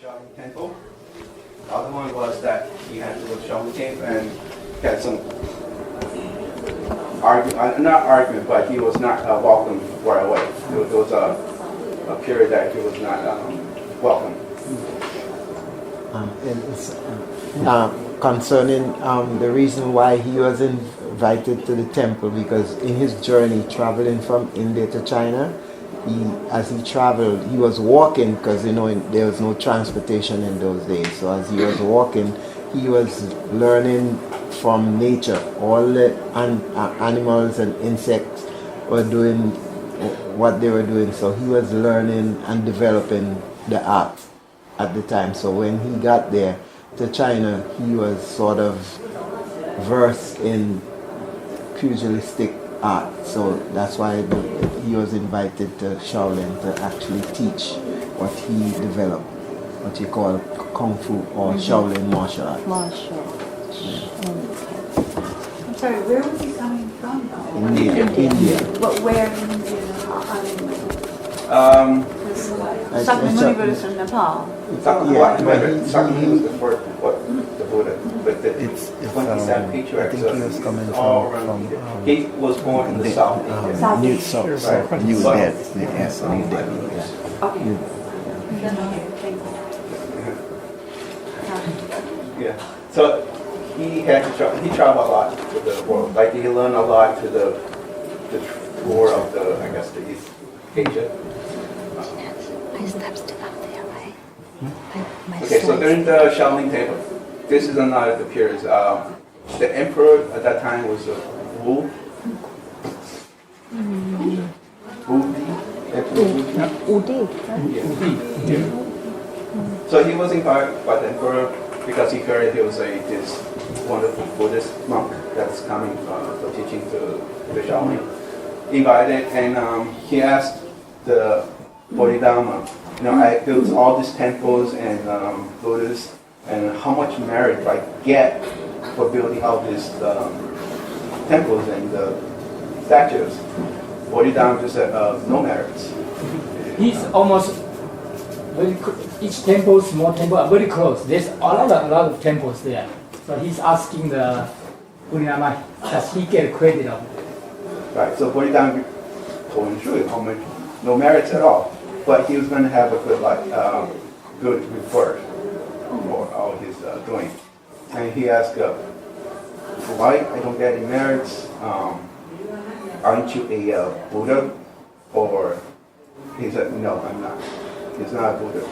Shaolin Temple. The other one was that he had to go to Shaolin Temple and had some not argument, but he was not welcome right away. There was a period that he was not welcome. Concerning the reason why he was invited to the temple, because in his journey traveling from India to China, as he traveled, he was walking because there was no transportation in those days. So as he was walking, he was learning from nature. All the animals and insects were doing what they were doing. So he was learning and developing the art at the time. So when he got there to China, he was sort of versed in pugilistic art. So that's why he was invited to Shaolin to actually teach what he developed, what you call Kung Fu or Shaolin martial arts. Martial arts. I'm sorry, where was he coming from? India. But where in India? Sakyamuni Buddha is from Nepal. Sakyamuni was the Buddha, but the 27 patriarchs I think he was coming all from around India. He was born in the South India. New South, Right. New So- Delhi, yes, New Delhi. Yeah. Okay. Yeah. So he traveled a lot to the world. Like he learned a lot to the tour of the East Asia. My steps to up there, right? My Okay, so during the Shaolin Temple, this is another the period. The emperor at that time was Wu. Udi. Yeah. So he was invited by the emperor because he heard there was this wonderful Buddhist monk that's coming for teaching to the Shaolin. Invited, and he asked the Bodhidharma, I built all these temples and Buddhists, and how much merit do I get for building all these temples and statues? Bodhidharma just said, no merits. He's almost each temple, small temple, are very close. There's a lot of temples there. So he's asking the Bodhidharma, does he get credit of it? Right, so Bodhidharma told him truly how much, no merits at all. But he was going to have a good reward for all his doing. And he asked, why I don't get any merits? Aren't you a Buddha? Or he said, no, I'm not. He's not a Buddha.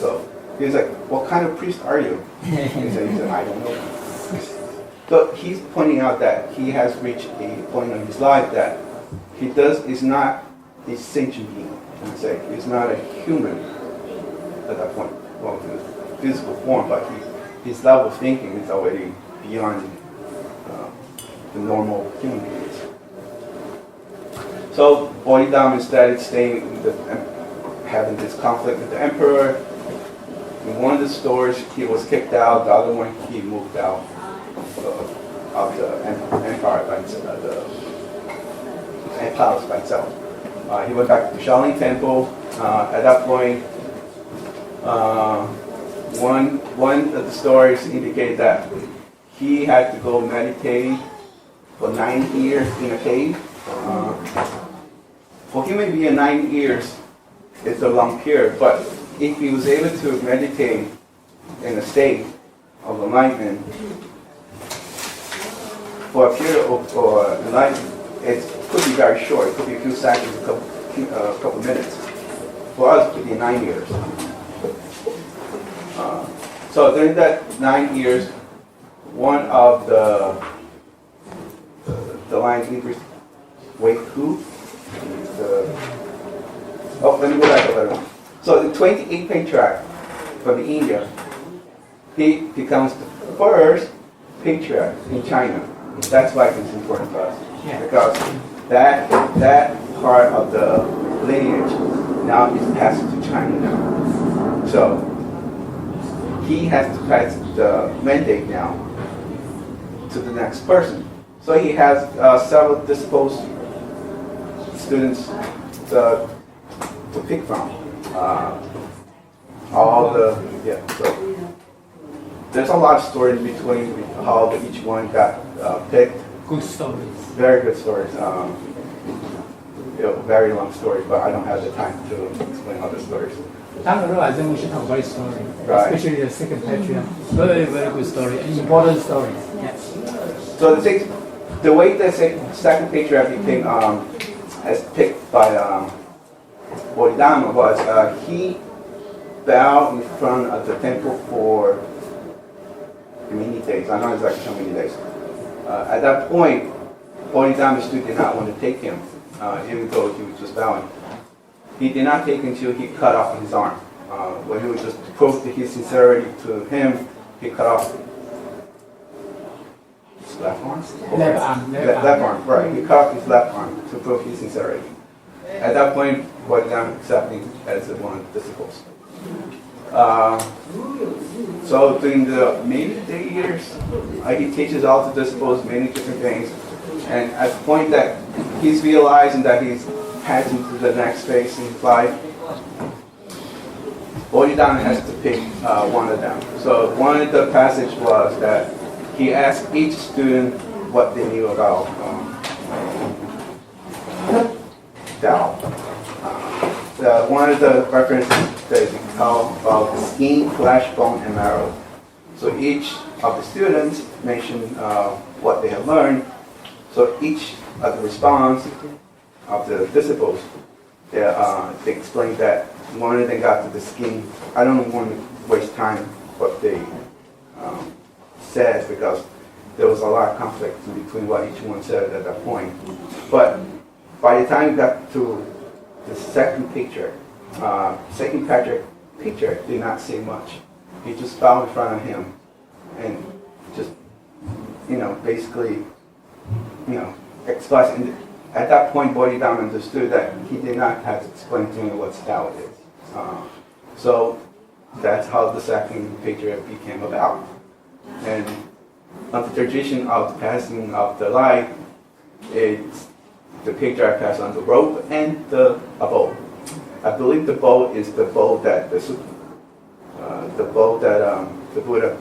So he's like, what kind of priest are you? He said, I don't know. So he's pointing out that he has reached a point in his life that he is not a sentient being. He's not a human at that point. Well, in his physical form, but his level of thinking is already beyond the normal human beings. So Bodhidharma started having this conflict with the emperor. In one of the stores, he was kicked out. The other one, he moved out of the empire by the palace by itself. He went back to the Shaolin Temple. At that point, one of the stories indicate that he had to go meditate for 9 years in a cave. For human being, 9 years is a long period, but if he was able to meditate in a state of enlightenment for a period of enlightenment, it could be very short. It could be a few seconds, a couple minutes. For us, it could be 9 years. So during that 9 years, one of the lines increased. Wait, who? Let me go back a little. So the 28th patriarch from India, he becomes the first patriarch in China. That's why it's important to us. Yeah. Because that part of the lineage now is passed to China now. So he has to pass the mandate now to the next person. So he has several disposed students to pick from. So there's a lot of stories between how each one got picked. Good stories. Very good stories. Very long stories, but I don't have the time to explain all the stories. Down the road, I think we should talk about story, Right. especially the second patriarch. Very, very good story, and important stories. Yes. So the way the second patriarch became as picked by Bodhidharma was he bowed in front of the temple for many days. I don't know exactly how many days. At that point, Bodhidharma still did not want to take him, even though he was just bowing. He did not take him until he cut off his arm. When he was just to prove his sincerity to him, he cut off his left arm? Left arm, right. He cut off his left arm to prove his sincerity. At that point, Bodhidharma accepted him as one of the disciples. So during the maybe 3 years, he teaches all the disciples many different things. And at the point that he's realizing that he's passing to the next phase in his life, Bodhidharma has to pick one of them. So one of the passage was that he asked each student what they knew about Tao. One of the references that is called about skin, flesh, bone, and marrow. So each of the students mentioned what they had learned. So each of the response of the disciples, they explained that one of them got to the skin. I don't want to waste time what they said because there was a lot of conflict between what each one said at that point. But by the time we got to the second picture did not say much. He just bowed in front of him and just, basically, expressed. And at that point, Bodhidharma understood that he did not have to explain to him what Tao is. So that's how the second picture became about. And on the tradition of the passing of the light, it's the picture passed on the rope and a bow. I believe the bow is the bow that the Buddha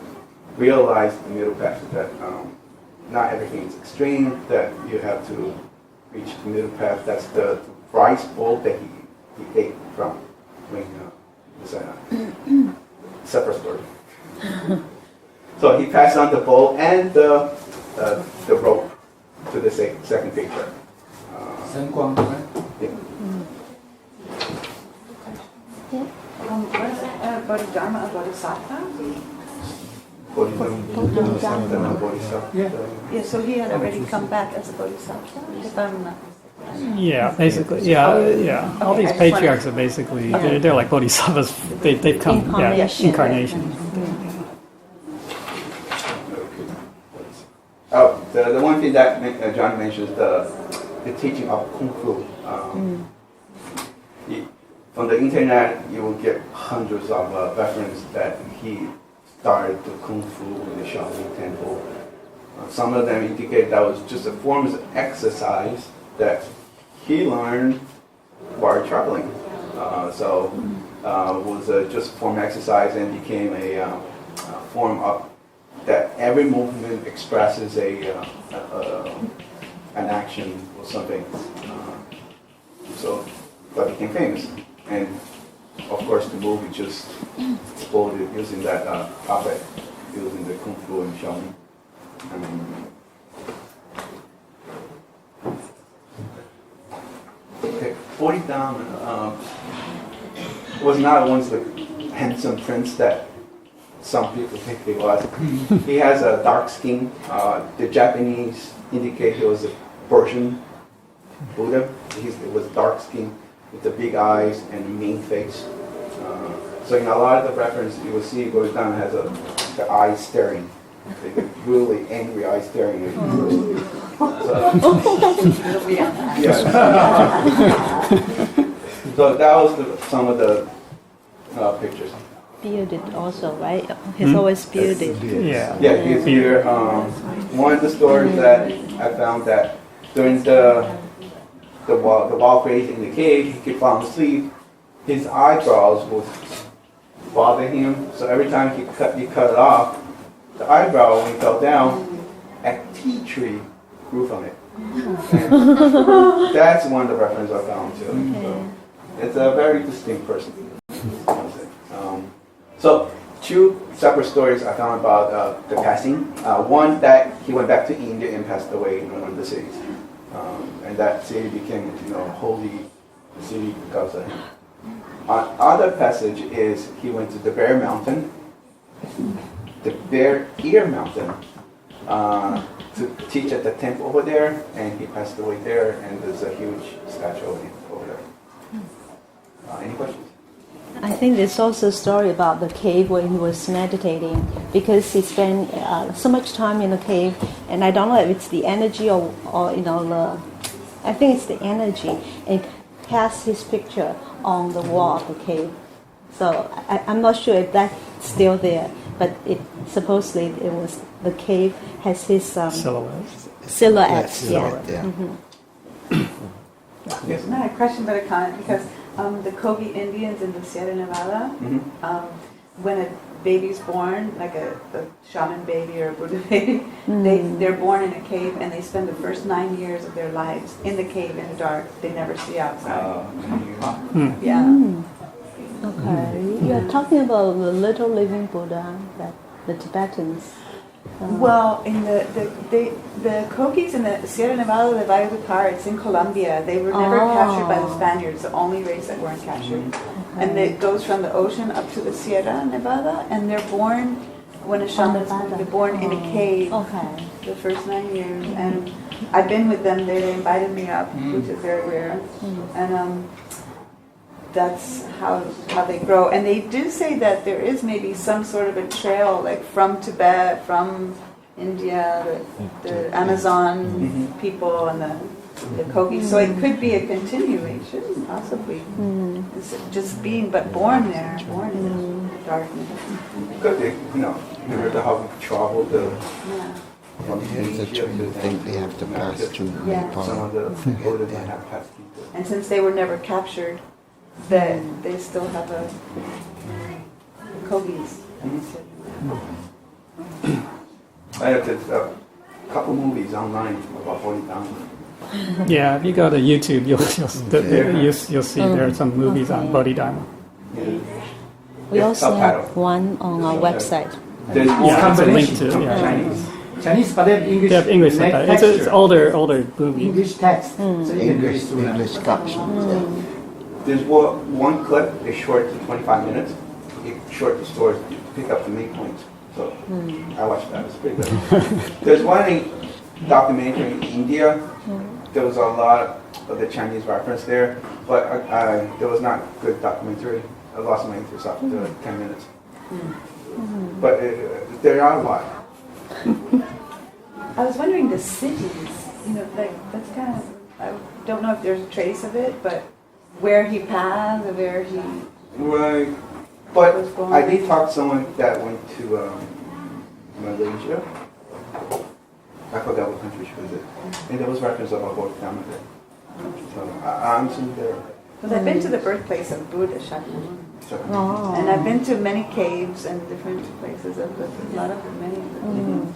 realized the middle path, that not everything is extreme, that you have to reach the middle path. That's the rice bowl that he ate from when it's a separate story. So he passed on the bowl and the rope to the second picture. Yeah. Was Bodhidharma a bodhisattva? Bodhisattva. Yeah, so he had already come back as a bodhisattva, if I'm not. Yeah, basically, yeah. All these patriarchs are basically they're like bodhisattvas. They've come, incarnation. Oh, the one thing that John mentions, the teaching of Kung Fu. On the internet, you will get hundreds of references that he started the Kung Fu in the Shaolin Temple. Some of them indicate that was just a form of exercise that he learned while traveling. So it was just a form of exercise and became a form of that every movement expresses an action or something. So that became famous. And of course the movie just exploded using that topic, using the Kung Fu and Shaolin. Bodhidharma was not once the handsome prince that some people think he was. He has a dark skin. The Japanese indicate he was a Persian Buddha. He was dark skin with the big eyes and mean face. So in a lot of the references you will see Bodhidharma has the eyes staring. Like really angry eyes staring at you. So that was some of the pictures. Bearded also, right? He's always bearded. Yeah. Yeah, he's here. One of the stories that I found that during the wild phase in the cave, he kept falling asleep. His eyebrows would bothered him. So every time he cut it off, the eyebrow, when he fell down, a tea tree grew from it. And that's one of the references I found too. So it's a very distinct person. So two separate stories I found about the passing. One that he went back to India and passed away in one of the cities, and that city became holy city because of him. Other passage is he went to the Bear Mountain, the Bear Ear Mountain, to teach at the temple over there, and he passed away there, and there's a huge statue of him over there. Any questions? I think there's also a story about the cave where he was meditating because he spent so much time in the cave, and I don't know if it's the energy or I think it's the energy. And it has his picture on the wall of the cave. So I'm not sure if that's still there, but supposedly it was the cave has his Silhouettes. silhouettes. Silhouette, Yeah. yeah. Yes. Not a question, but a comment, because the Kogi Indians in the Sierra Nevada, when a baby's born, like a shaman baby or a Buddha baby, they're born in a cave and they spend the first 9 years of their lives in the cave in the dark. They never see outside. Yeah. Okay. You are talking about the little living Buddha that the Tibetans. Well, in the Kogis in the Sierra Nevada de Valledupar, it's in Colombia. They were never captured by the Spaniards, the only race that weren't captured. And it goes from the ocean up to the Sierra Nevada, and they're born when a shaman's born. They're born in a cave. Okay. The first 9 years, and I've been with them there. They invited me up, which is very rare, and that's how they grow. And they do say that there is maybe some sort of a trail, like from Tibet, from India, the Amazon people, and the Kogi. So it could be a continuation, possibly. It's just but born there, born in the darkness. Because remember how we traveled Yeah. from It's a Asia true to thing they have to pass through Yeah. Nepal. some of the Buddhas that have passed through. And since they were never captured, they still have the Kogis. I have a couple movies online about Bodhidharma. Yeah, if you go to YouTube, you'll see there are some movies on Bodhidharma. We It's also subtitled. have one on our website. There's more Yeah, it's a link combination. to yeah. Chinese, but they have English. They have English subtitles. It's texture. older movie. English text. So you can read English, through them. English captions. Yeah. There's one clip, it's short to 25 minutes. It's short to stories, you pick up the main points. So I watched that, it's pretty good. There's one documentary in India. There was a lot of the Chinese reference there, but there was not good documentary. I lost my interest after 10 minutes. But there are a lot. I was wondering the cities, like that's kind of, I don't know if there's a trace of it, but where he passed or where he, Right. But I did talk to someone that went to Malaysia. I forgot what country she was in. And there was reference about Bodhidharma there. So I'm assuming there. because I've been to the birthplace of Buddha, Shakyamuni. So, And I've been to many caves and different places of a lot of many of them.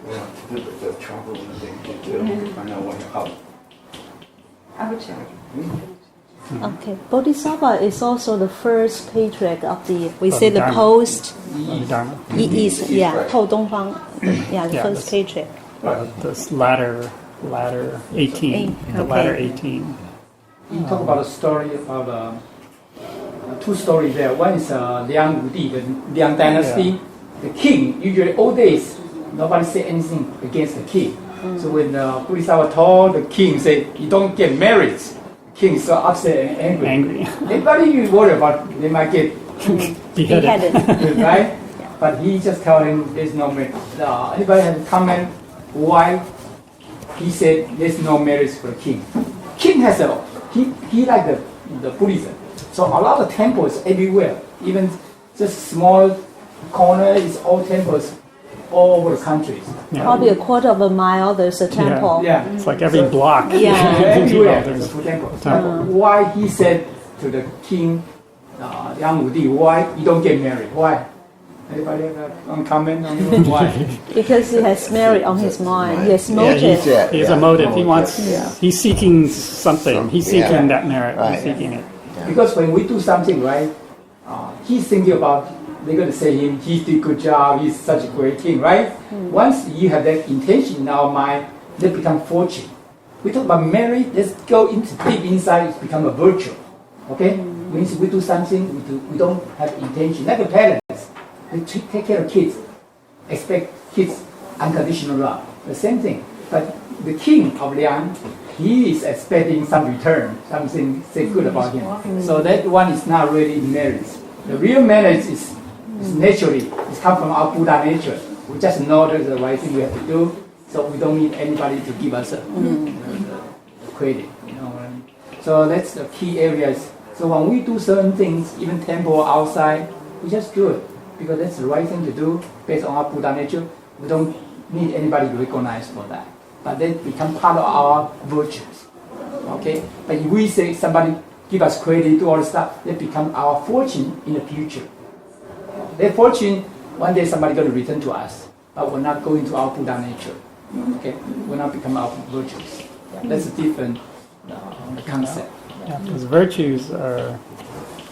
yeah, to do the traveling thing to find out how. I would check. Okay. Bodhisattva is also the first patriarch of we say the Bodhidharma. post Bodhidharma. East, yeah, right. 后东方, yeah, the Yeah, first this- patriarch. This latter 18, the Okay. latter 18. You talk about a story about two stories there. One is Liang Wudi, the Liang dynasty. The king, usually old days, nobody say anything against the king. So when Bodhisattva told the king, say, you don't get married, the king is so upset and angry. Everybody you worry about, they might get Beheaded. right? But he just tell him there's no marriage. Anybody have a comment why he said there's no marriage for the king? King has he like the Buddhism. So a lot of temples everywhere, even just small corner is all temples all over the countries. Yeah. Probably a quarter of a mile, there's a temple. Yeah. It's like every block. Yeah. Everywhere there's there's a temple. temple. Why he said to the king, Yang Wudi, why you don't get married? Why? Anybody have a comment on why? Because he has merit on his mind. He has Yeah, motive. he has a motive. He wants. Yeah. He's seeking something. He's seeking that merit. Right. He's seeking it. Because when we do something right, he's thinking about, they're going to say him, he did good job, he's such a great king, right? Once you have that intention in our mind, that become fortune. We talk about merit, let's go into deep inside, it's become a virtue. Okay? Means we do something, we don't have intention. Like the parents, they take care of kids, expect kids unconditional love. The same thing. But the king of Liang, he is expecting some return, something say good about him. So that one is not really merit. The real merit is naturally, it's come from our Buddha nature. We just know that's the right thing we have to do, so we don't need anybody to give us the credit. You know what I mean? So that's the key areas. So when we do certain things, even temple outside, we just do it because that's the right thing to do based on our Buddha nature. We don't need anybody to recognize for that. But they become part of our virtues. Okay? But if we say somebody give us credit, do all the stuff, they become our fortune in the future. Their fortune, one day somebody going to return to us, but we're not going to our Buddha nature. Okay? We're not become our virtues. That's a different concept. Yeah, because virtues are.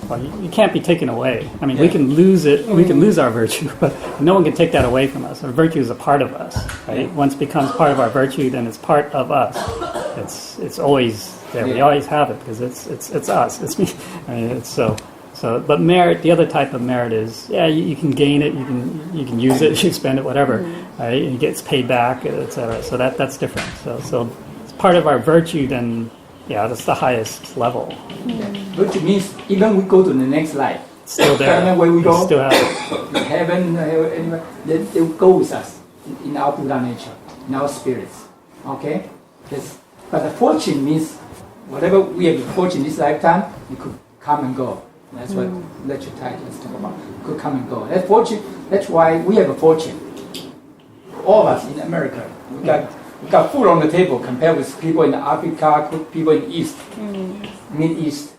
Well, you can't be taken away. I mean, we can lose it. We can lose our virtue, but no one can take that away from us. Our virtue is a part of us, right? Once it becomes part of our virtue, then it's part of us. It's always there. We always have it because it's us. It's me. I mean, it's so. But merit, the other type of merit is, you can gain it, you can use it, you can spend it, whatever, right? And it gets paid back, etc. So that's different. So it's part of our virtue. Then. Yeah, that's the highest level. Which means even we go to the next life, It's still there. where we go, Still have it. heaven, anywhere, they will go with us in our Buddha nature, in our spirits. Okay? But the fortune means whatever we have fortune this lifetime, it could come and go. That's what lecture title is talking about. It could come and go. That fortune, that's why we have a fortune. All of us in America, we got food on the table compared with people in Africa, people in East, Mid East.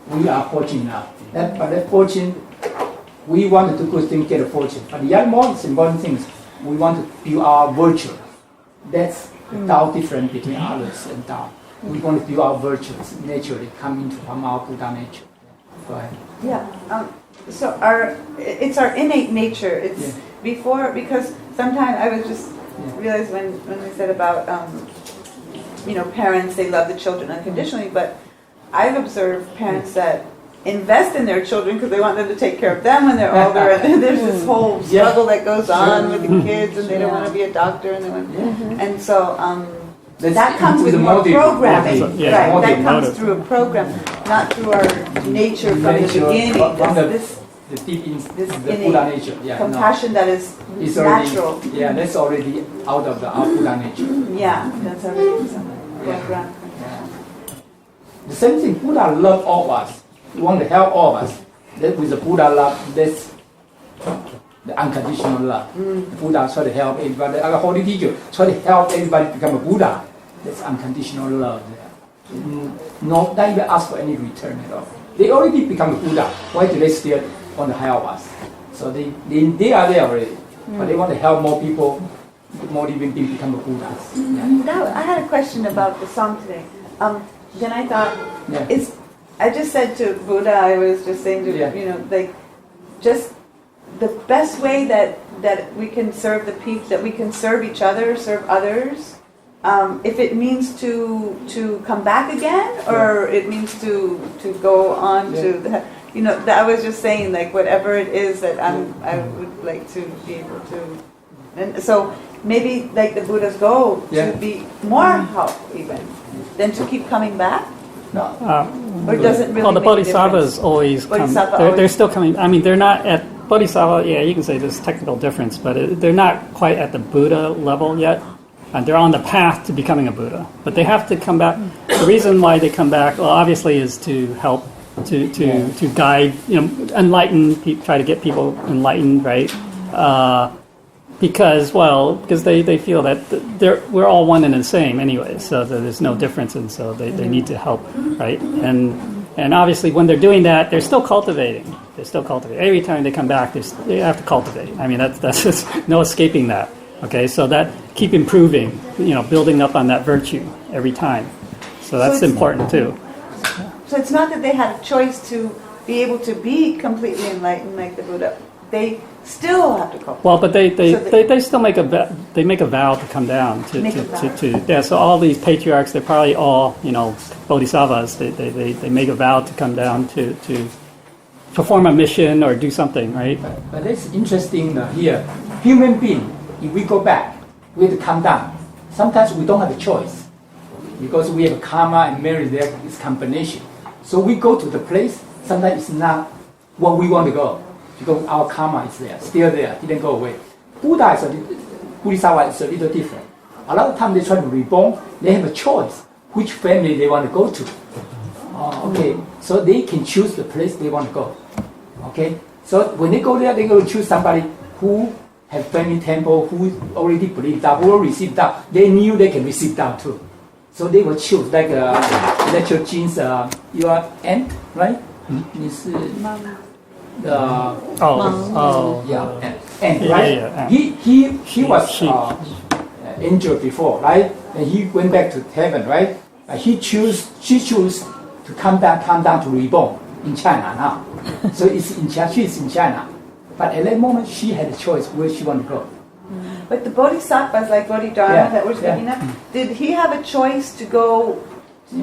We are fortunate now. But that fortune, we want to do good things, get a fortune. But the other most important thing is we want to build our virtue. That's the Tao difference between others and Tao. We want to build our virtues naturally coming from our Buddha nature. Go ahead. Yeah. So it's our innate nature. It's before, because sometimes I was just realized when we said about parents, they love the children unconditionally, but I've observed parents that invest in their children because they want them to take care of them when they're older, and then there's this whole struggle that goes on with the kids, and they don't want to be a doctor, and they want, and so that comes with more programming, right? That comes through a program, not through our nature from the beginning. The deep in This the Buddha nature, compassion that is natural. That's already out of our Buddha nature. Yeah, that's already program. The same thing, Buddha loves all of us. He wants to help all of us. That with the Buddha love, that's the unconditional love. Buddha try to help everybody. Our holy teacher try to help everybody become a Buddha. That's unconditional love there. Not even ask for any return at all. They already become a Buddha. Why do they still want to help us? So they are there already. But they want to help more people, more even become a Buddha. Now, I had a question about the song today. Then I thought, I just said to Buddha, I was just saying to, just the best way that we can serve the people, that we can serve each other, serve others, if it means to come back again, or it means to go on to the, that I was just saying, like, whatever it is that I would like to be able to, and so maybe like the Buddha's goal to be more help even than to keep coming back. No. Or does it really the make a Bodhisattvas difference? always come. They're still coming. I mean, they're not at Bodhisattva. Yeah, you can say there's technical difference, but they're not quite at the Buddha level yet. And they're on the path to becoming a Buddha, but they have to come back. The reason why they come back, well, obviously, is to help, to guide, enlighten, try to get people enlightened, right? Because they feel that we're all one and the same anyway, so there's no difference, and so they need to help, right? And And obviously, when they're doing that, they're still cultivating. They're still cultivating. Every time they come back, they have to cultivate. I mean, that's just no escaping that. Okay, so that keep improving, building up on that virtue every time. So that's important too. So it's not that they had a choice to be able to be completely enlightened like the Buddha. They still have to cultivate. Well, but they still make a vow to come down to yeah. So all these patriarchs, they're probably all bodhisattvas. They make a vow to come down to perform a mission or do something, right? But it's interesting here. Human being, if we go back, we have to come down. Sometimes we don't have a choice because we have karma and merit. There is combination. So we go to the place. Sometimes it's not what we want to go. Because our karma is there, still there, didn't go away. Bodhisattva is a little different. A lot of times they try to reborn, they have a choice which family they want to go to. Okay, so they can choose the place they want to go. Okay, so when they go there, they go choose somebody who have family temple, who already believe that, who will receive that. They knew they can receive that too. So they will choose, like lecture Jean's, your aunt, right? And right? Yeah. He was injured before, right? And he went back to heaven, right? She chose to come down to reborn in China now. So it's in China. She's in China, but at that moment she had a choice where she want to go. But the bodhisattvas like Bodhidharma that we're speaking of, did he have a choice to go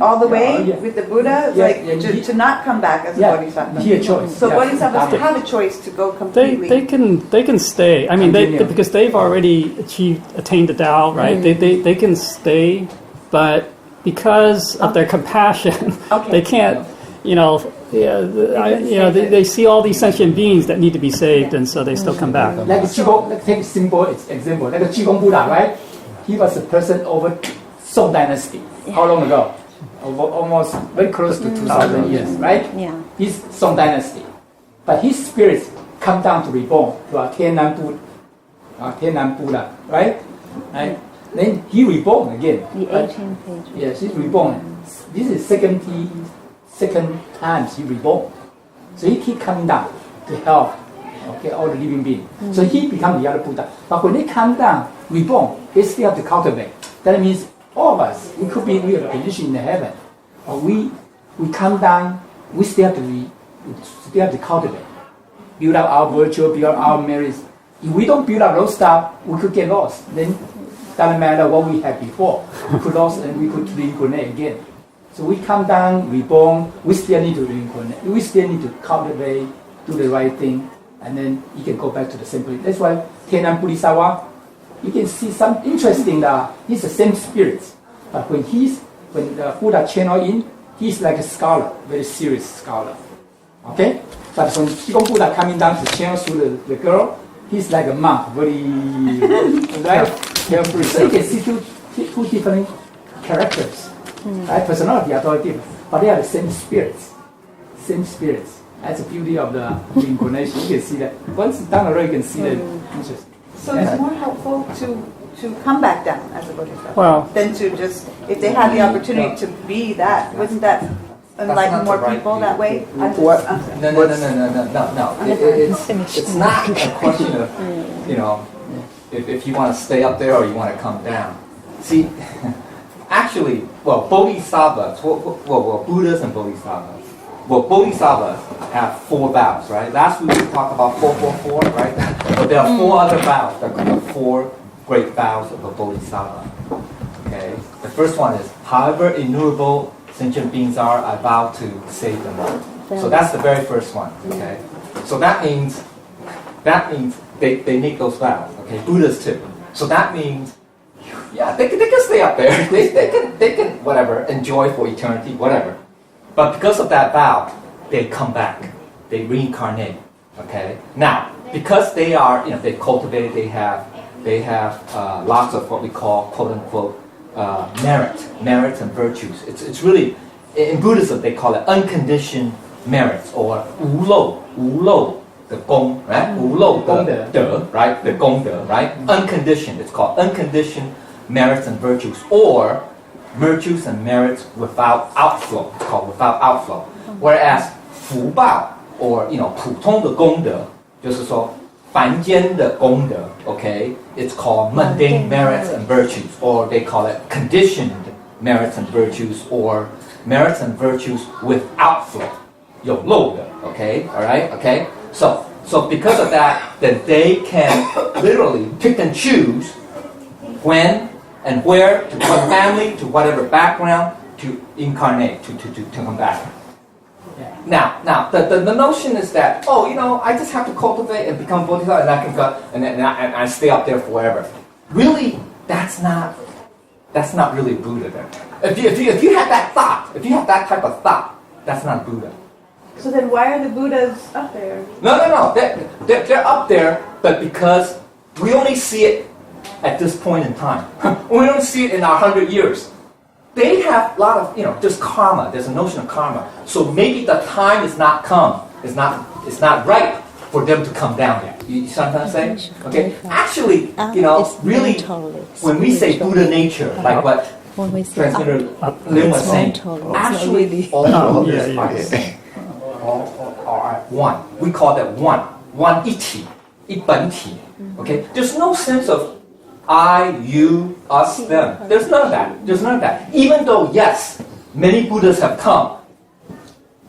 all the way with the Buddha, to not come back as a bodhisattva? He had a choice. So bodhisattvas have a choice to go completely. They can stay. I mean, because they've already attained the Tao, right? They can stay, but because of their compassion, they can't. They see all these sentient beings that need to be saved, and so they still come back. Like Qigong, let's take a simple example. Like a Qigong Buddha, right? He was a person over Song Dynasty. How long ago? Almost very close to 2,000 years, right? Yeah. He's Song Dynasty. But his spirits come down to reborn to a Tiannan Buddha, right? Then he reborn again. The 18th page. Yes, he's reborn. This is second time he reborn. So he keep coming down to help all the living beings. So he become the other Buddha. But when they come down, reborn, they still have to cultivate. That means all of us, we could be in a position in the heaven. Or we come down, we still have to cultivate. Build up our virtue, build up our merits. If we don't build up those stuff, we could get lost. Then doesn't matter what we had before. We could lost and we could reincarnate again. So we come down, reborn, we still need to reincarnate. We still need to cultivate, do the right thing, and then you can go back to the same place. That's why Tiannan Bodhisattva, you can see some interesting he's the same spirit. But when the Buddha channel in, he's like a scholar, very serious scholar. Okay? But when Qigong Buddha coming down to channel through the girl, he's like a monk, very carefree. So you can see two different characters. Right? Personality are totally different, but they are the same spirits. Same spirits. That's the beauty of the reincarnation. You can see that. Once down the road, you can see that. Interesting. So it's more helpful to come back down as a bodhisattva than to just, if they had the opportunity to be that, wasn't that enlighten more people that way? No. It's not a question of, if you want to stay up there or you want to come down. See, actually, bodhisattvas, Buddhas and bodhisattvas. Bodhisattvas have 4 vows, right? Last week we talked about 444, right? But there are 4 other vows. There are 4 great vows of a bodhisattva. Okay? The first one is, however innumerable sentient beings are, I vow to save them all. So that's the very first one. Okay? So that means they make those vows. Okay? Buddhas too. So that means, they can stay up there. They can whatever, enjoy for eternity, whatever. But because of that vow, they come back. They reincarnate. Okay? Now, because they are, they cultivate, they have lots of what we call, quote unquote, merits and virtues. It's really, in Buddhism they call it unconditioned merits, or 无漏 the gong, right? 无漏 the right? The gongde, right? Unconditioned. It's called unconditioned merits and virtues, or virtues and merits without outflow. It's called without outflow. Whereas 福报 or 普通的功德，就是说凡间的功德 ，okay, it's called mundane merits and virtues, or they call it conditioned merits and virtues, or merits and virtues with outflow, 有漏的 okay, all right, okay. So because of that, then they can literally pick and choose when and where, to what family, to whatever background, to incarnate, to come back. Now, the notion is that, I just have to cultivate and become Bodhisattva, and I can go, and I stay up there forever. Really, that's not really Buddha then. If you have that thought, if you have that type of thought, that's not Buddha. So then why are the Buddhas up there? No. They're up there, but because we only see it at this point in time. We don't see it in our 100 years. They have a lot of, just karma. There's a notion of karma. So maybe the time is not come. It's not right for them to come down there. You see what I'm saying? Okay. Actually, really, when we say Buddha nature, like what when we say Transmitter Lin was saying, mentally, actually all of this are the same. All are one. We call that one. One 一体, 一本体. Okay? There's no sense of I, you, us, them. There's none of that. Even though, yes, many Buddhas have come,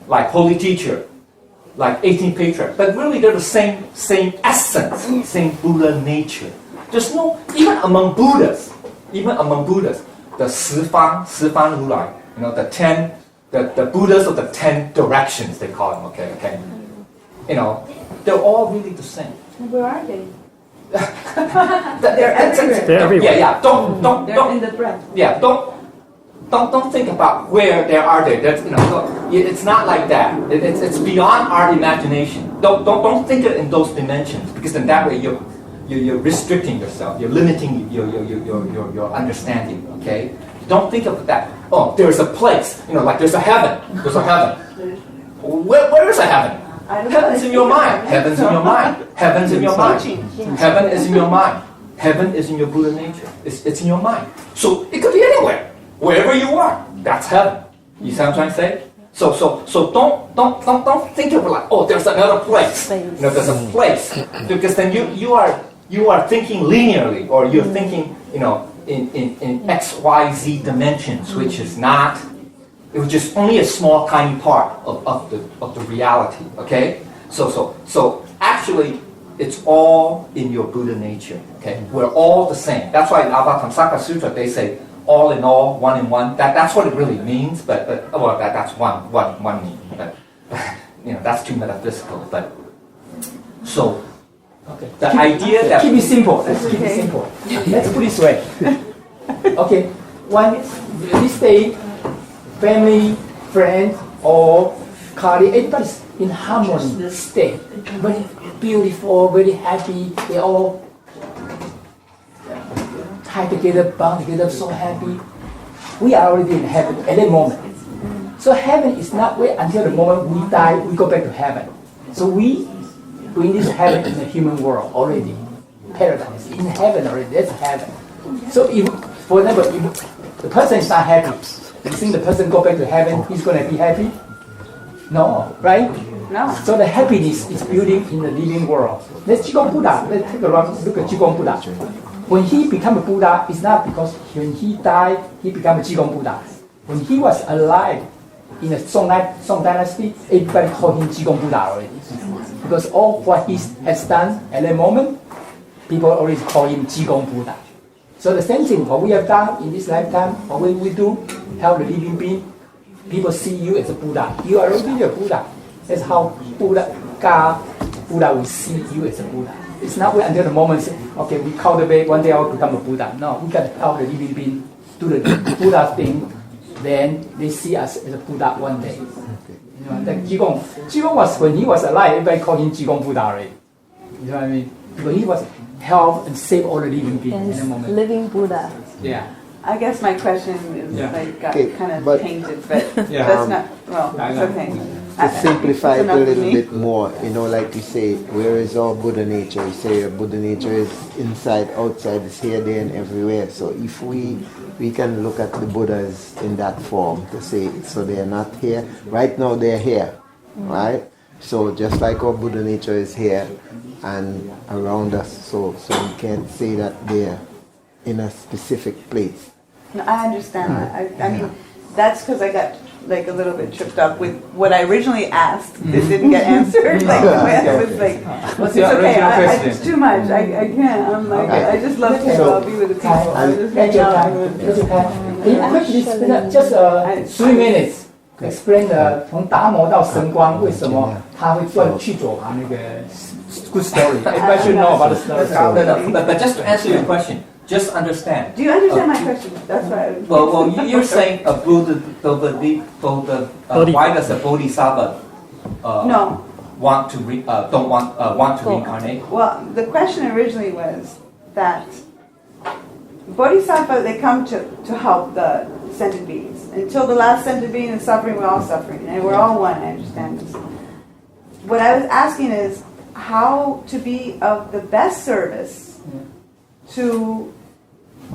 like Holy Teacher, like 18th Patriarch, but really they're the same essence, same Buddha nature. There's no, even among Buddhas, the 十方如来, the Buddhas of the 10 directions, they call them, okay? They're all really the same. Where are they? They're everywhere. They're everywhere. Yeah. Don't. They're in the breath. Yeah. Don't think about where they are. That's it's not like that. It's beyond our imagination. Don't think it in those dimensions, because then that way you're restricting yourself. You're limiting your understanding. Okay. Don't think of that. Oh, there's a place. Like there's a heaven. There's a heaven. Where is a heaven? Heaven's in your mind. Heaven's in your mind. Heaven's in your mind. Heaven is in your mind. Heaven is in your Buddha nature. It's in your mind. So it could be anywhere. Wherever you are, that's heaven. You see what I'm trying to say? So don't think of it like, oh, there's another place. There's a place, because then you are thinking linearly, or you're thinking in X, Y, Z dimensions, which is not. It was just only a small, tiny part of the reality. Okay, so actually, it's all in your Buddha nature. Okay, we're all the same. That's why in Avatamsaka Sutra they say all in all, one in one. That's what it really means. But that's one meaning. But that's too metaphysical. But so the idea that keep it simple. Let's keep it simple. Let's put it this way. Okay, this day. Family, friends, or colleague, everybody's in harmony state. Very beautiful, very happy. They all tie together, bound together, so happy. We are already in heaven at that moment. So heaven is not wait until the moment we die, we go back to heaven. So we bring this heaven in the human world already. Paradise, in heaven already, that's heaven. So if, for example, if the person is not happy, you think the person go back to heaven, he's going to be happy? No, right? No. So the happiness is building in the living world. Let's Qigong Buddha. Let's take a look at Qigong Buddha. When he became a Buddha, it's not because when he died, he became a Qigong Buddha. When he was alive in the Song Dynasty, everybody called him Qigong Buddha already. Because all what he has done at that moment, people always call him Qigong Buddha. So the same thing, what we have done in this lifetime, what we do, help the living being, people see you as a Buddha. You are already a Buddha. That's how Buddha will see you as a Buddha. It's not wait until the moment, okay, we cultivate, one day I will become a Buddha. No, we got to help the living being do the Buddha thing, then they see us as a Buddha one day. The Qigong was, when he was alive, everybody called him Qigong Buddha already. You know what I mean? Because he was help and save all the living beings in a moment. Living Buddha. Yeah. I guess my question is got kind of but- tainted, but Yeah. that's not, well, it's okay. To simplify it a enough for little me. bit more, you know, like you say, where is our Buddha nature? You say your Buddha nature is inside, outside, it's here, there, and everywhere. So if we can look at the Buddhas in that form to say, so they are not here. Right now they're here, right? So just like our Buddha nature is here and around us, so we can't say that they're in a specific place. No, I understand that. I mean, that's because I got like a little bit tripped up with what I originally asked. This didn't get answered. Like the way I was like, What's it's your okay. original question? It's too much. I can't. I'm like, Okay. I just love to So- be with the people. I just Take hang your out. time. Take your time. Can you quickly explain just 3 minutes explain 从达摩到神光为什么他会去左旁那个 good story. Everybody should know about the story. But just to answer your question, just understand. Do you understand my question? That's why. Well, you're saying a Buddha, why does a Bodhisattva No. want to want to reincarnate? Well, the question originally was that Bodhisattva, they come to help the sentient beings. Until the last sentient being is suffering, we're all suffering. And we're all one, I understand this. What I was asking is how to be of the best service to,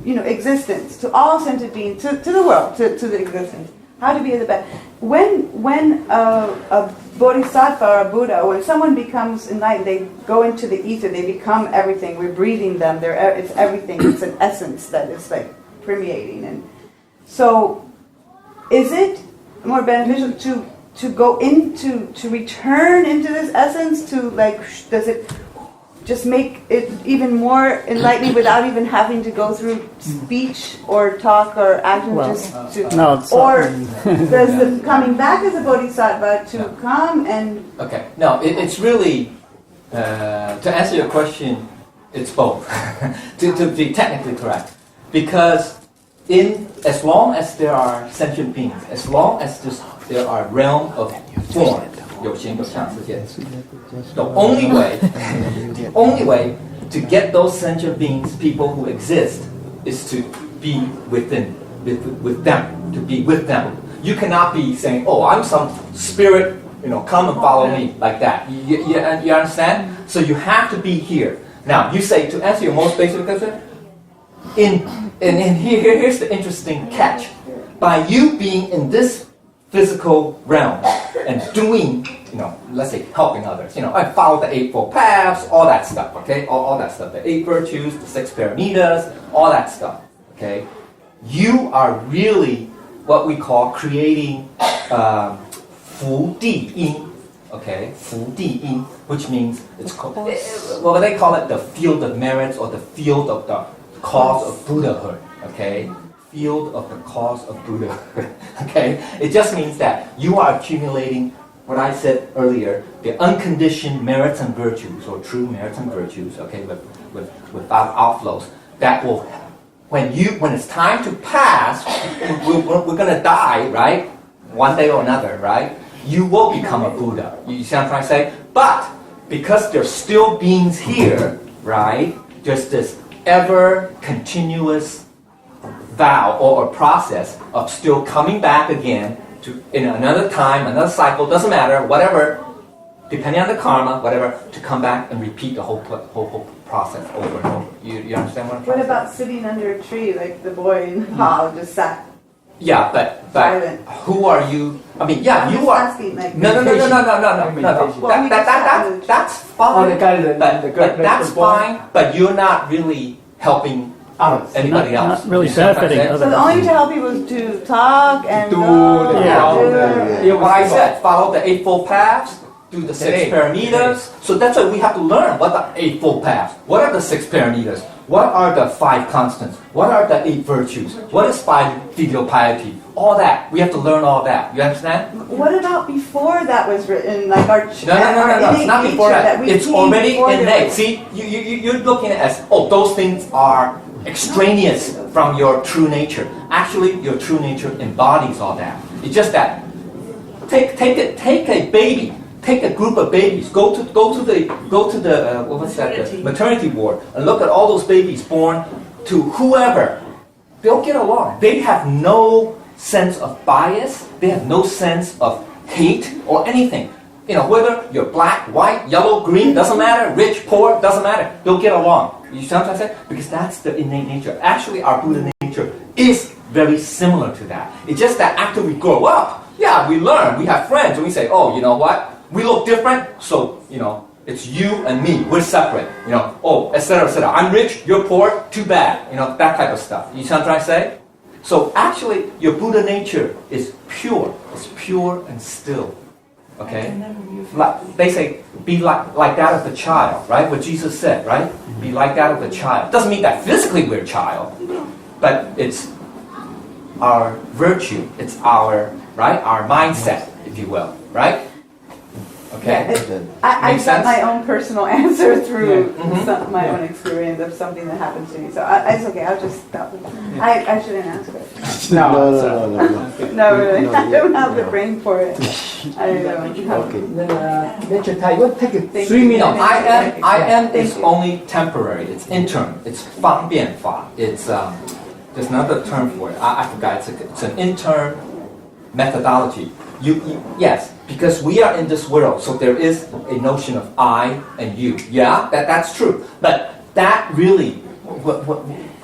existence, to all sentient beings, to the world, to the existence. How to be the best. When a bodhisattva or a Buddha, or if someone becomes enlightened, they go into the ether, they become everything. We're breathing them. It's everything. It's an essence that is like permeating. And so, is it more beneficial to go into, to return into this essence? To like, does it just make it even more enlightening without even having to go through speech or talk or action? Well, just to, no, it's or does the coming back as a bodhisattva to come and Okay, no, it's really to answer your question, it's both. to be technically correct, because as long as there are sentient beings, as long as there are realm of form, 有形有相世界, the only way to get those sentient beings, people who exist, is to be with them, to be with them. You cannot be saying, "Oh, I'm some spirit, come and follow me," like that. You understand? So you have to be here. Now, you say, to answer your most basic question, here's the interesting catch. By you being in this physical realm and doing, let's say helping others, I follow the Eightfold Paths, all that stuff, okay? All that stuff, the 8 virtues, the 6 paramitas, all that stuff, okay? You are really what we call creating 福地因, okay? 福地因, which means it's called, well, they call it the field of merits or the field of the cause of Buddhahood, okay? Field of the cause of Buddhahood, okay? It just means that you are accumulating what I said earlier, the unconditioned merits and virtues, or true merits and virtues, okay, without outflows, that will, when it's time to pass, we're gonna die, right? One day or another, right? You will become a Buddha. You see what I'm trying to say? But because there's still beings here, right? There's this ever continuous vow or process of still coming back again to in another time, another cycle, doesn't matter, whatever, depending on the karma, whatever, to come back and repeat the whole process over and over. You understand what I'm trying what to say? about sitting under a tree like the boy in Nepal just sat? Yeah, but Silent. who are you? I mean, yeah, I'm you just are. asking, like, No. Meditation. Well, we just had to- That's fine. the guy that- but, the guy but that's that was fine. But you're not really helping anybody Not else. really You see what I'm benefiting saying? others. So the only way to help people is to talk and Do go. the- Yeah, what I said, follow the Eightfold Paths, do the 6 paramitas. So that's why we have to learn what the Eightfold Paths. What are the 6 paramitas? What are the 5 constants? What are the 8 virtues? What is 5 filial piety? All that. We have to learn all that. You understand? What about before that was written? Like our No. It's not before that. It's already innate. See, you're looking at it as, those things are extraneous from your true nature. Actually, your true nature embodies all that. It's just that. Take a baby. Take a group of babies. Go to the what was that? The maternity ward and look at all those babies born to whoever. They'll get along. They have no sense of bias. They have no sense of hate or anything. You know, whether you're black, white, yellow, green, doesn't matter, rich, poor, doesn't matter. You'll get along. You see what I'm saying? Because that's the innate nature. Actually, our Buddha nature is very similar to that. It's just that after we grow up, yeah, we learn, we have friends, and we say, oh, you know what? We look different, so, you know, it's you and me. We're separate. You know, oh, etc., etc. I'm rich, you're poor, too bad. You know, that type of stuff. You see what I'm trying to say? So actually, your Buddha nature is pure. It's pure and still. Okay? Like, they say, be like that of the child, right? What Jesus said, right? Be like that of the child. Doesn't mean that physically we're a child, but it's our virtue. It's our, right? Our mindset, if you will, right? Okay? I Make got my sense? own personal answer through Yeah. my own experience of something that happened to me. So it's okay, I'll just stop. I shouldn't ask it. No. No, really. No, I don't have the no. brain for it. I don't have Okay. Then nature type. You want to take it Thank 3 you. minutes. No, I am Thank is you. only temporary. It's interim. It's 方便法. It's there's another term for it. I forgot. It's an intern methodology. Yes, because we are in this world, so there is a notion of I and you. Yeah, that's true. But that really,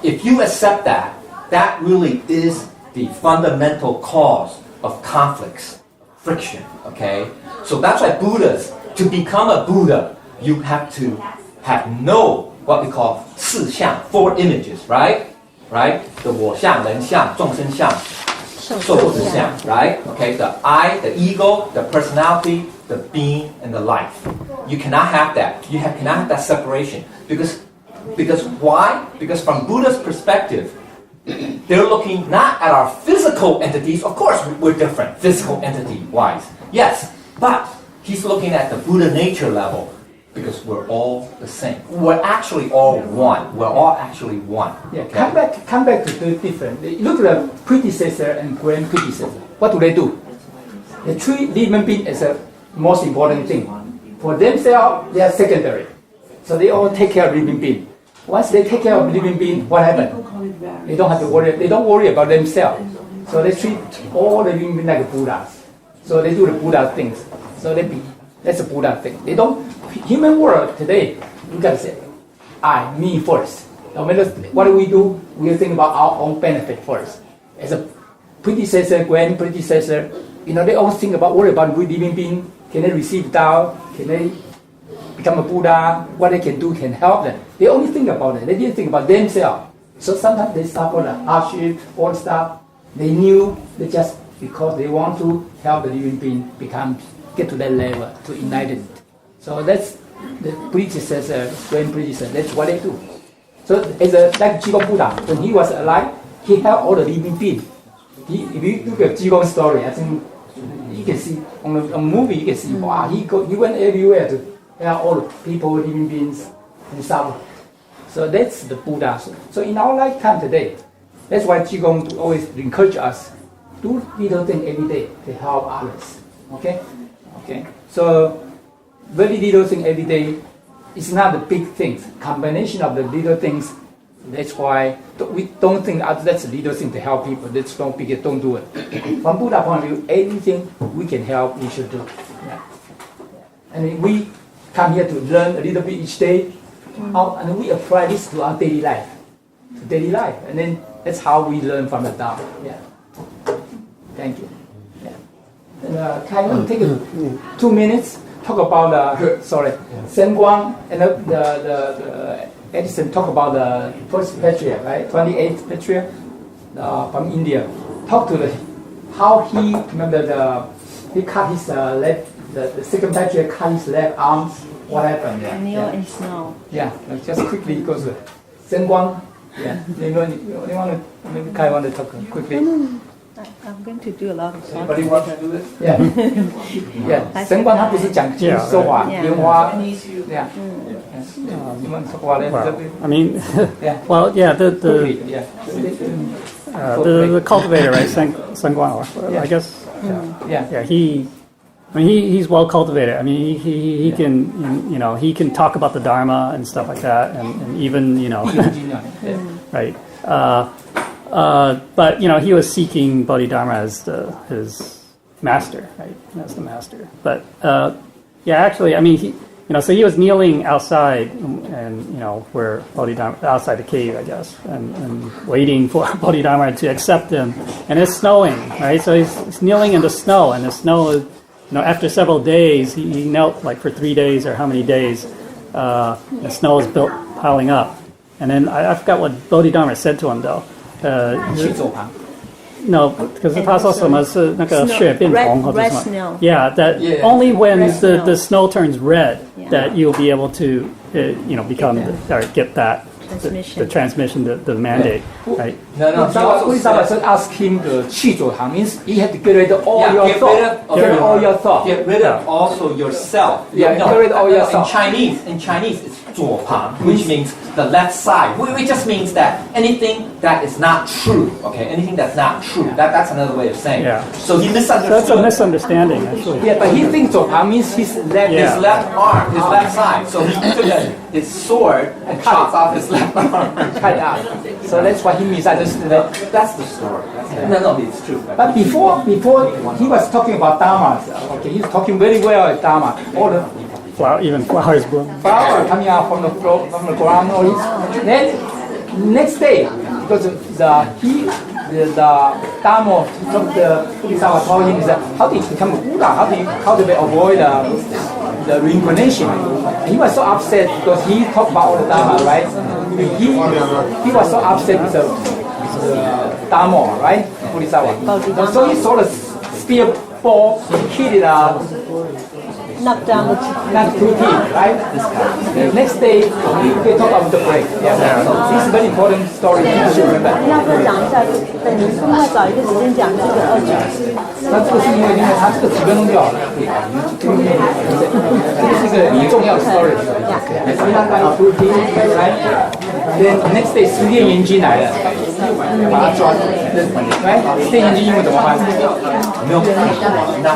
if you accept that, that really is the fundamental cause of conflicts, friction. Okay, so that's why Buddhas, to become a Buddha, you have to have no what we call 四相, 4 images, right? Right? The 我相, 人相, 众生相, 受持相, right? Okay, the I, the ego, the personality, the being, and the life. You cannot have that. You cannot have that separation. Because why? Because from Buddha's perspective, they're looking not at our physical entities. Of course, we're different, physical entity-wise. Yes, but he's looking at the Buddha nature level. Because we're all the same. We're actually all one. We're all actually one. Yeah, Okay? come back to the different. Look at the predecessor and grand predecessor. What do? They treat living being as a most important thing. For themselves, they are secondary. So they all take care of living being. Once they take care of living being, what happens? They don't have to worry. They don't worry about themselves. So they treat all the living beings like Buddhas. So they do the Buddha things. So that's a Buddha thing. They don't. Human world today, we gotta say, I, me first. No matter what do, we think about our own benefit first. As a predecessor, grand predecessor, they always think about, worry about living being. Can they receive Tao? Can they become a Buddha? What they can do can help them. They only think about it. They didn't think about themselves. So sometimes they suffer the hardship, all stuff. They knew they just because they want to help the living being get to that level, to enlighten it. So that's the predecessor, grand predecessor. That's what they do. So like Jigong Buddha, when he was alive, he helped all the living beings. If you look at Jigong's story, I think you can see on the movie. You can see wow, he went everywhere to help all the people, living beings, and suffer. So that's the Buddha. So in our lifetime today, that's why Jigong always encourage us do little thing every day to help others. Okay. So very little thing every day. It's not the big things. Combination of the little things. That's why we don't think that's a little thing to help people. That's not big. Don't do it. From Buddha point of view, anything we can help, we should do. Yeah. And we come here to learn a little bit each day, and we apply this to our daily life. And then that's how we learn from the Tao. Yeah. Thank you. Yeah. And can you take 2 minutes? Talk about Sen Guang and the Eddison talk about the first patriarch, right? 28th patriarch from India. Talk to how he he cut his left. The second patriarch cut his left arms. What happened? Neil and Snow. Yeah, just quickly goes to Sen Guang. Yeah, you want to talk quickly. No. I'm going to do a lot of Anybody talking. want to do it? Yeah. Yeah. 神官他不是讲说话，莲花。Yeah. You want to talk about it? I mean, Yeah. well, yeah, the Yeah. cultivator, right, Sen Guan, Yeah. I guess. Yeah. Yeah, he's well cultivated. I mean, he can, he can talk about the Dharma and stuff like that, and even, right. But he was seeking Bodhidharma as his master, right? That's the master. But yeah, actually, I mean, so he was kneeling outside, and where Bodhidharma, outside the cave, I guess, and waiting for Bodhidharma to accept him. And it's snowing, right? So he's kneeling in the snow, and the snow is, after several days, he knelt like for 3 days or how many days. The snow is piling up, and then I forgot what Bodhidharma said to him though. 去走旁。 No, because the apostle was那个雪变红或者什么。 red snow. Yeah, that Yeah. only when Red snow. the snow turns red Yeah. that you'll be able to, become or get that Transmission. the transmission, the mandate, right? No, he also Bodhisattva said, asked him to 去走堂 means you have to get rid of all yeah, your get thought. rid of Get rid of all your thought. Get rid of also yourself. Yeah, No, get rid of all in yourself. Chinese, it's 左旁, which means the left side. Which just means that anything that is not true. Okay, anything that's not true. That's another way of saying. Yeah. So he misunderstood. That's a misunderstanding, actually. Yeah, but he thinks 走旁 means his left. Yeah. His left arm, his left side. So he took his sword and chopped off his left arm. Cut it out. So that's why he misunderstood. That's the story. No, it's true. But before he was talking about Dharma. Okay, he's talking very well at Dharma. All the Even flowers bloom. flower coming out from the floor, from the ground. All this. Then next day, because the Dharma from the Bodhisattva told him is that how do you become a Buddha? How do they avoid the reincarnation? And he was so upset because he talked about all the Dharma, right? He was so upset with the Dharma, right? Bodhisattva. So he saw the spear ball, hit it out. Knock down the Not too deep, right? The next day, we talk about the break. Yeah. This is a very important story. You should remember. 要不讲一下，等你另外找一个时间讲这个二九。那这个是因为它这个几分钟就好了。这是一个很重要的 story。Then next day 十殿阎君来了，把他抓住。来，十殿阎君英文怎么翻？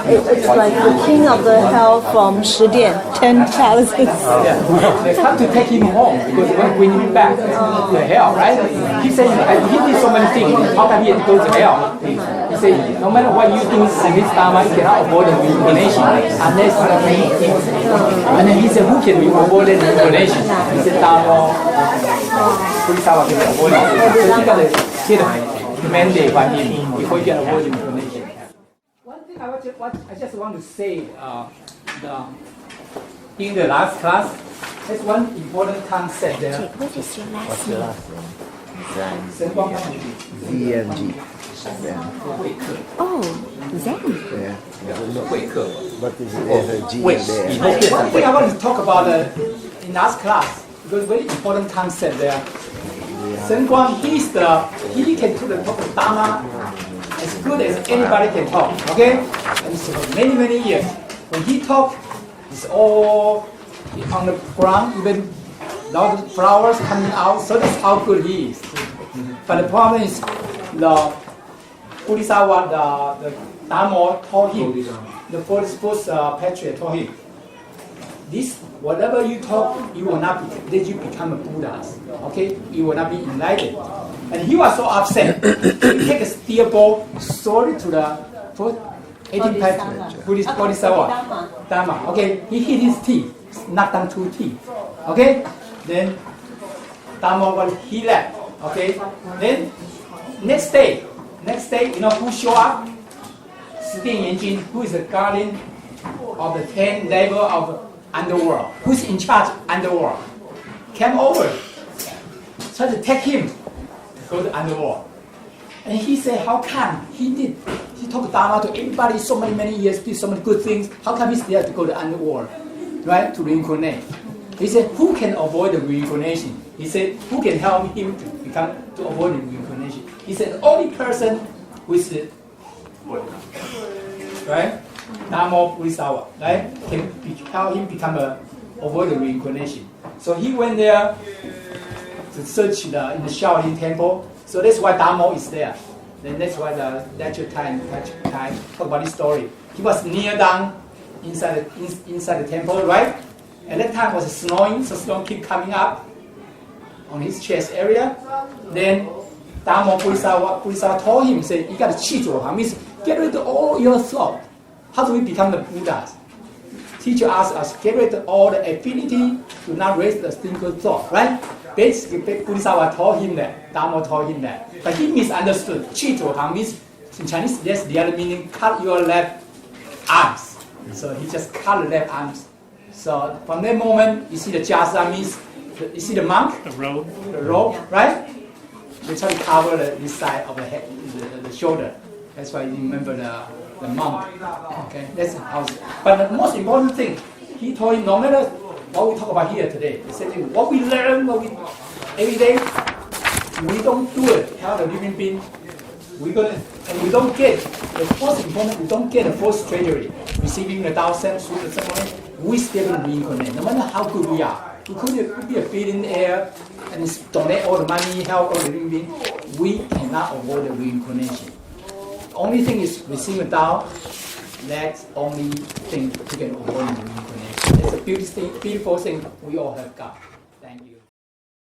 It's like the king of the hell from 十殿 10 palaces. Yeah. They come to take him home because they want to bring him back to hell, right? He said, he did so many things. How come he had to go to hell? He said, no matter what you do in this Dharma, you cannot avoid the reincarnation unless. And then he said, who can avoid the reincarnation? He said, Dharma. Bodhisattva can avoid it. So you got to get a mandate by him before you can avoid reincarnation. One thing I just want to say, in the last class, there's one important concept there. What is your last name? ZNG. Oh, Zen. Yeah. But there's a G Wait, there. One thing I want to talk about in last class, because very important concept there. Sen Guang, he can talk the Dharma as good as anybody can talk, okay? And so for many, many years. When he talk, it's all on the ground, even lot of flowers coming out, so that's how good he is. But the problem is the Bodhisattva, the Dharma told him, the first patriarch told him, this, whatever you talk, you will not let you become a Buddha. Okay? You will not be enlightened. And he was so upset. He take a steel ball, throw it to the 18th patriarch, Bodhisattva, Dharma. Okay? He hit his teeth, knocked down 2 teeth. Okay? Then Dharma, he left. Okay? Then next day, you know who show up? 十殿阎君, who is the guardian of the 10 level of underworld, who's in charge underworld, came over, tried to take him to go to underworld. And he said, how come he talked Dharma to everybody so many years, did so many good things, how come he's there to go to underworld, right, to reincarnate? He said, who can avoid the reincarnation? He said, who can help him to avoid the reincarnation? He said, the only person who is the right? Dharma Bodhisattva, right? Can help him avoid the reincarnation. So he went there to search in the Shaolin temple. So that's why Dharma is there. Then that's why the lecture time talk about this story. He was kneel down inside the temple, right? At that time it was snowing, so snow keep coming up on his chest area. Then Dharma Bodhisattva told him, said, you got to 去左旁, means get rid of all your thought. How do we become the Buddhas? Teacher asked us, get rid of all the affinity to not raise the single thought, right? Basically, Bodhisattva told him that, Dharma told him that. But he misunderstood. 去左行 means, in Chinese, yes, the other meaning, cut your left arms. So he just cut the left arms. So from that moment, you see the jasa means, you see the monk? The robe. The robe, right? They try to cover this side of the head, the shoulder. That's why you remember the monk. Okay, that's how. But the most important thing, he told him, no matter what we talk about here today, he said, what we learn, every day, we don't do it. How the living being, we don't get the most important. We don't get the first treasury, receiving the Tao Sen through the ceremony. We still will reincarnate, no matter how good we are. We could be a billionaire and donate all the money, help all the living beings. We cannot avoid the reincarnation. The only thing is receiving Tao. That's the only thing we can avoid the reincarnation. It's a beautiful thing we all have got.